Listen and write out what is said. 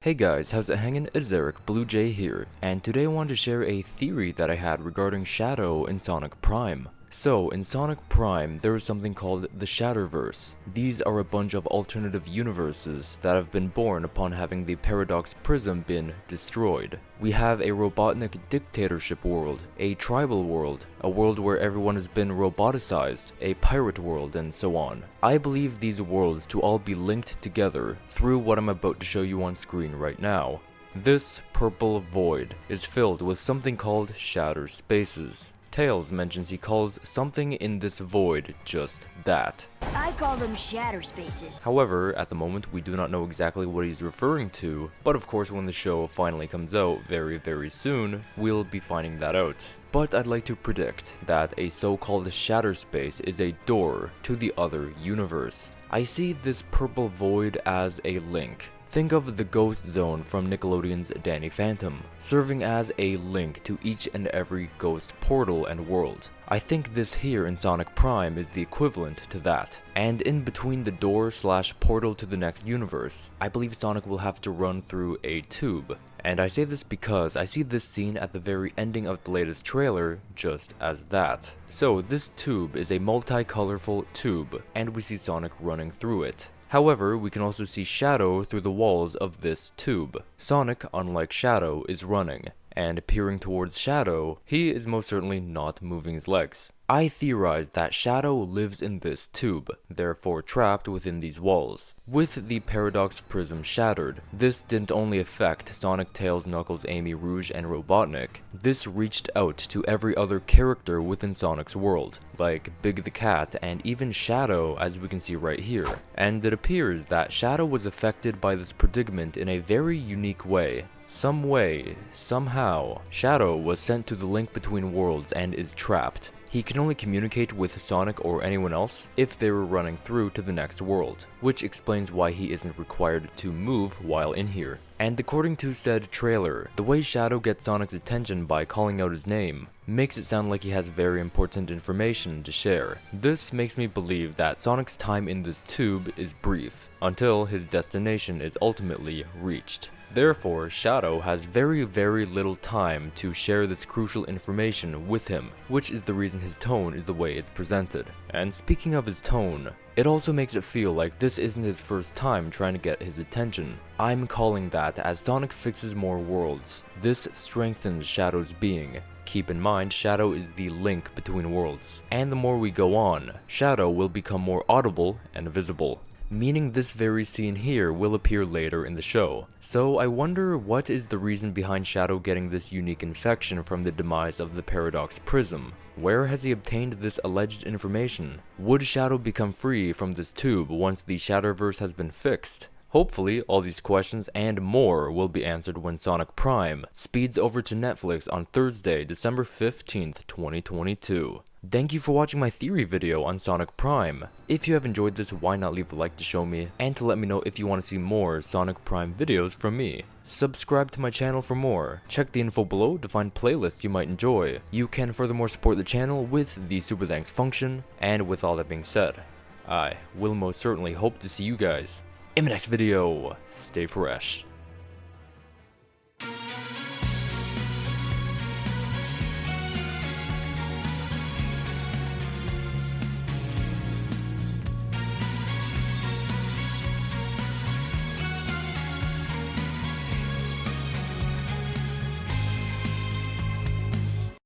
Hey guys, how's it hangin'? It's Eric, Blue Jay here, and today I wanted to share a theory that I had regarding Shadow in Sonic Prime. So, in Sonic Prime, there is something called the Shadowverse. These are a bunch of alternative universes that have been born upon having the Paradox Prism been destroyed. We have a Robotnik dictatorship world, a tribal world, a world where everyone has been roboticized, a pirate world, and so on. I believe these worlds to all be linked together through what I'm about to show you on screen right now. This purple void is filled with something called shatter spaces. Tails mentions he calls something in this void just that. I call them shatter spaces. However, at the moment we do not know exactly what he's referring to, but of course when the show finally comes out very soon, we'll be finding that out. But I'd like to predict that a so-called shatter space is a door to the other universe. I see this purple void as a link. Think of the Ghost Zone from Nickelodeon's Danny Phantom, serving as a link to each and every ghost portal and world. I think this here in Sonic Prime is the equivalent to that. And in between the door/portal to the next universe, I believe Sonic will have to run through a tube. And I say this because I see this scene at the very ending of the latest trailer just as that. So this tube is a multi-colorful tube, and we see Sonic running through it. However, we can also see Shadow through the walls of this tube. Sonic, unlike Shadow, is running, and peering towards Shadow, he is most certainly not moving his legs. I theorize that Shadow lives in this tube, therefore trapped within these walls. With the Paradox Prism shattered, this didn't only affect Sonic, Tails, Knuckles, Amy, Rouge, and Robotnik. This reached out to every other character within Sonic's world, like Big the Cat and even Shadow, as we can see right here. And it appears that Shadow was affected by this predicament in a very unique way. Some way, somehow, Shadow was sent to the link between worlds and is trapped. He can only communicate with Sonic or anyone else if they were running through to the next world, which explains why he isn't required to move while in here. And according to said trailer, the way Shadow gets Sonic's attention by calling out his name makes it sound like he has very important information to share. This makes me believe that Sonic's time in this tube is brief, until his destination is ultimately reached. Therefore, Shadow has very little time to share this crucial information with him, which is the reason his tone is the way it's presented. And speaking of his tone, it also makes it feel like this isn't his first time trying to get his attention. I'm calling that as Sonic fixes more worlds, this strengthens Shadow's being. Keep in mind, Shadow is the link between worlds, and the more we go on, Shadow will become more audible and visible. Meaning this very scene here will appear later in the show. So I wonder what is the reason behind Shadow getting this unique infection from the demise of the Paradox Prism. Where has he obtained this alleged information? Would Shadow become free from this tube once the Shadowverse has been fixed? Hopefully, all these questions and more will be answered when Sonic Prime speeds over to Netflix on Thursday, December 15th, 2022. Thank you for watching my theory video on Sonic Prime. If you have enjoyed this, why not leave a like to show me, and to let me know if you want to see more Sonic Prime videos from me. Subscribe to my channel for more. Check the info below to find playlists you might enjoy. You can furthermore support the channel with the super thanks function, and with all that being said, I will most certainly hope to see you guys in my next video. Stay fresh.